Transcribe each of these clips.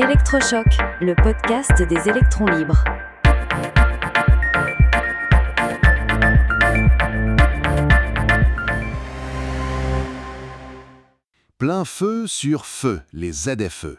Électrochoc, le podcast des électrons libres. Plein feu sur feu, les ZFE.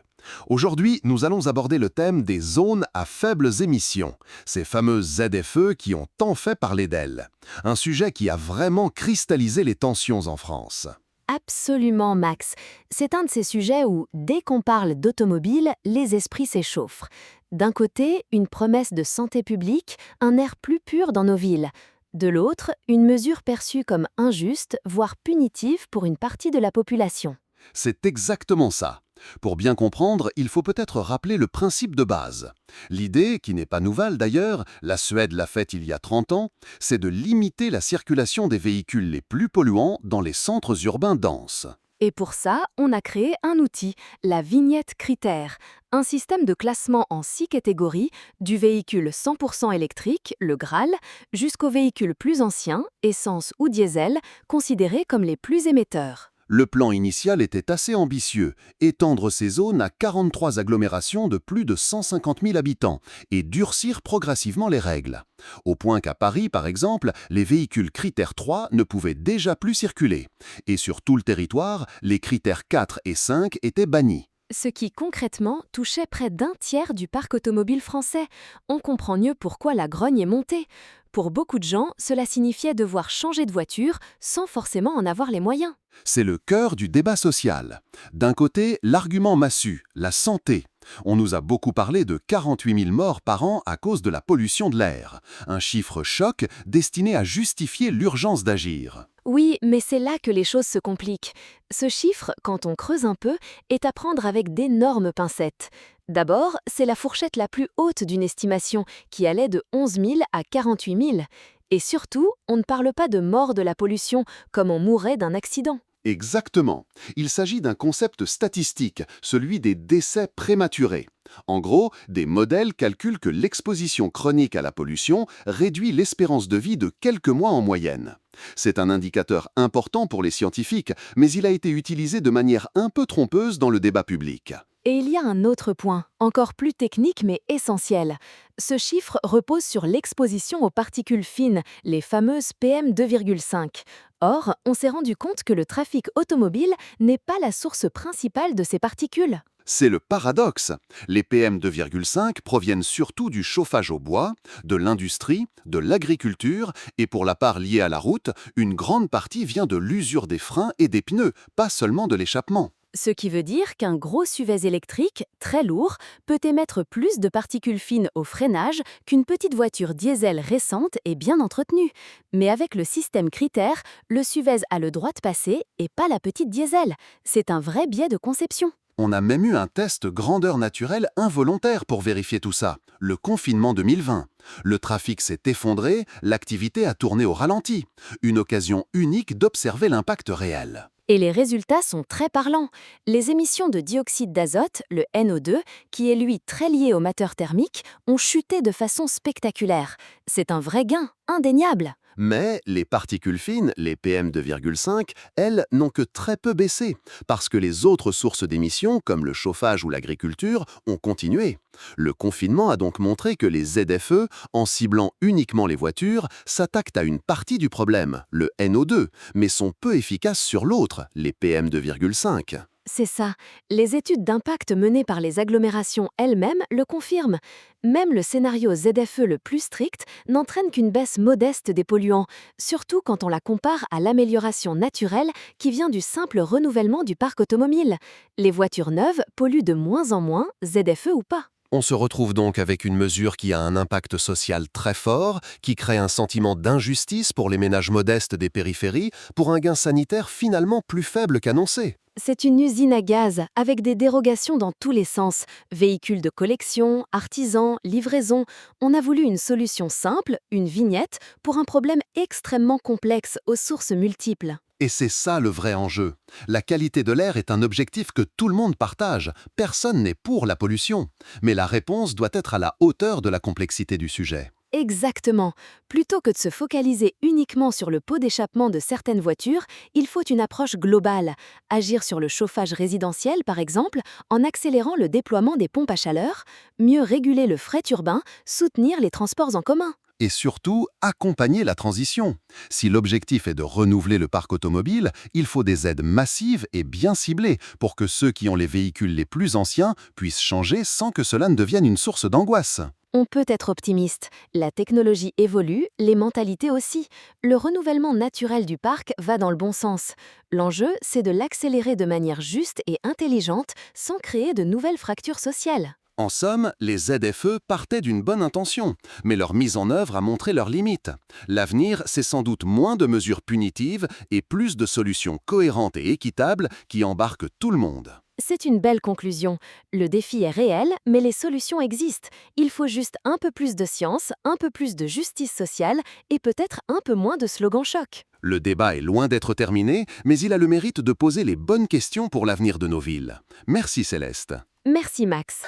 Aujourd'hui, nous allons aborder le thème des zones à faibles émissions, ces fameuses ZFE qui ont tant fait parler d'elles. Un sujet qui a vraiment cristallisé les tensions en France. Absolument, Max. C'est un de ces sujets où, dès qu'on parle d'automobile, les esprits s'échauffent. D'un côté, une promesse de santé publique, un air plus pur dans nos villes. De l'autre, une mesure perçue comme injuste, voire punitive pour une partie de la population. C'est exactement ça. Pour bien comprendre, il faut peut-être rappeler le principe de base. L'idée, qui n'est pas nouvelle d'ailleurs, la Suède l'a faite il y a 30 ans, c'est de limiter la circulation des véhicules les plus polluants dans les centres urbains denses. Et pour ça, on a créé un outil, la vignette critère, un système de classement en 6 catégories, du véhicule 100% électrique, le Graal, jusqu'aux véhicules plus anciens, essence ou diesel, considérés comme les plus émetteurs. Le plan initial était assez ambitieux, étendre ces zones à 43 agglomérations de plus de 150 000 habitants et durcir progressivement les règles. Au point qu'à Paris, par exemple, les véhicules critères 3 ne pouvaient déjà plus circuler. Et sur tout le territoire, les critères 4 et 5 étaient bannis. Ce qui concrètement touchait près d'un tiers du parc automobile français. On comprend mieux pourquoi la grogne est montée. Pour beaucoup de gens, cela signifiait devoir changer de voiture sans forcément en avoir les moyens. C'est le cœur du débat social. D'un côté, l'argument massu, la santé. On nous a beaucoup parlé de 48 000 morts par an à cause de la pollution de l'air. Un chiffre choc destiné à justifier l'urgence d'agir. Oui, mais c'est là que les choses se compliquent. Ce chiffre, quand on creuse un peu, est à prendre avec d'énormes pincettes. D'abord, c'est la fourchette la plus haute d'une estimation, qui allait de 11 000 à 48 000. Et surtout, on ne parle pas de mort de la pollution, comme on mourrait d'un accident. Exactement. Il s'agit d'un concept statistique, celui des décès prématurés. En gros, des modèles calculent que l'exposition chronique à la pollution réduit l'espérance de vie de quelques mois en moyenne. C'est un indicateur important pour les scientifiques, mais il a été utilisé de manière un peu trompeuse dans le débat public. Et il y a un autre point, encore plus technique mais essentiel. Ce chiffre repose sur l'exposition aux particules fines, les fameuses PM2,5. Or, on s'est rendu compte que le trafic automobile n'est pas la source principale de ces particules. C'est le paradoxe. Les PM2,5 proviennent surtout du chauffage au bois, de l'industrie, de l'agriculture et pour la part liée à la route, une grande partie vient de l'usure des freins et des pneus, pas seulement de l'échappement. Ce qui veut dire qu'un gros SUV électrique, très lourd, peut émettre plus de particules fines au freinage qu'une petite voiture diesel récente et bien entretenue. Mais avec le système critère, le SUV a le droit de passer et pas la petite diesel. C'est un vrai biais de conception. On a même eu un test grandeur naturelle involontaire pour vérifier tout ça, le confinement 2020. Le trafic s'est effondré, l'activité a tourné au ralenti. Une occasion unique d'observer l'impact réel. Et les résultats sont très parlants. Les émissions de dioxyde d'azote, le NO2, qui est lui très lié au moteur thermique, ont chuté de façon spectaculaire. C'est un vrai gain, indéniable. Mais les particules fines, les PM2,5, elles, n'ont que très peu baissé, parce que les autres sources d'émissions, comme le chauffage ou l'agriculture, ont continué. Le confinement a donc montré que les ZFE, en ciblant uniquement les voitures, s'attaquent à une partie du problème, le NO2, mais sont peu efficaces sur l'autre, les PM2,5. C'est ça. Les études d'impact menées par les agglomérations elles-mêmes le confirment. Même le scénario ZFE le plus strict n'entraîne qu'une baisse modeste des polluants, surtout quand on la compare à l'amélioration naturelle qui vient du simple renouvellement du parc automobile. Les voitures neuves polluent de moins en moins, ZFE ou pas. On se retrouve donc avec une mesure qui a un impact social très fort, qui crée un sentiment d'injustice pour les ménages modestes des périphéries, pour un gain sanitaire finalement plus faible qu'annoncé. C'est une usine à gaz, avec des dérogations dans tous les sens. Véhicules de collection, artisans, livraison. On a voulu une solution simple, une vignette, pour un problème extrêmement complexe aux sources multiples. Et c'est ça le vrai enjeu. La qualité de l'air est un objectif que tout le monde partage. Personne n'est pour la pollution. Mais la réponse doit être à la hauteur de la complexité du sujet. Exactement. Plutôt que de se focaliser uniquement sur le pot d'échappement de certaines voitures, il faut une approche globale. Agir sur le chauffage résidentiel, par exemple, en accélérant le déploiement des pompes à chaleur, mieux réguler le fret urbain, soutenir les transports en commun. Et surtout, accompagner la transition. Si l'objectif est de renouveler le parc automobile, il faut des aides massives et bien ciblées pour que ceux qui ont les véhicules les plus anciens puissent changer sans que cela ne devienne une source d'angoisse. On peut être optimiste. La technologie évolue, les mentalités aussi. Le renouvellement naturel du parc va dans le bon sens. L'enjeu, c'est de l'accélérer de manière juste et intelligente sans créer de nouvelles fractures sociales. En somme, les ZFE partaient d'une bonne intention, mais leur mise en œuvre a montré leurs limites. L'avenir, c'est sans doute moins de mesures punitives et plus de solutions cohérentes et équitables qui embarquent tout le monde. C'est une belle conclusion. Le défi est réel, mais les solutions existent. Il faut juste un peu plus de science, un peu plus de justice sociale et peut-être un peu moins de slogans chocs. Le débat est loin d'être terminé, mais il a le mérite de poser les bonnes questions pour l'avenir de nos villes. Merci Céleste. Merci Max.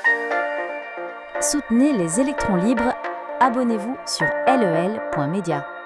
Soutenez les électrons libres. Abonnez-vous sur lel.media.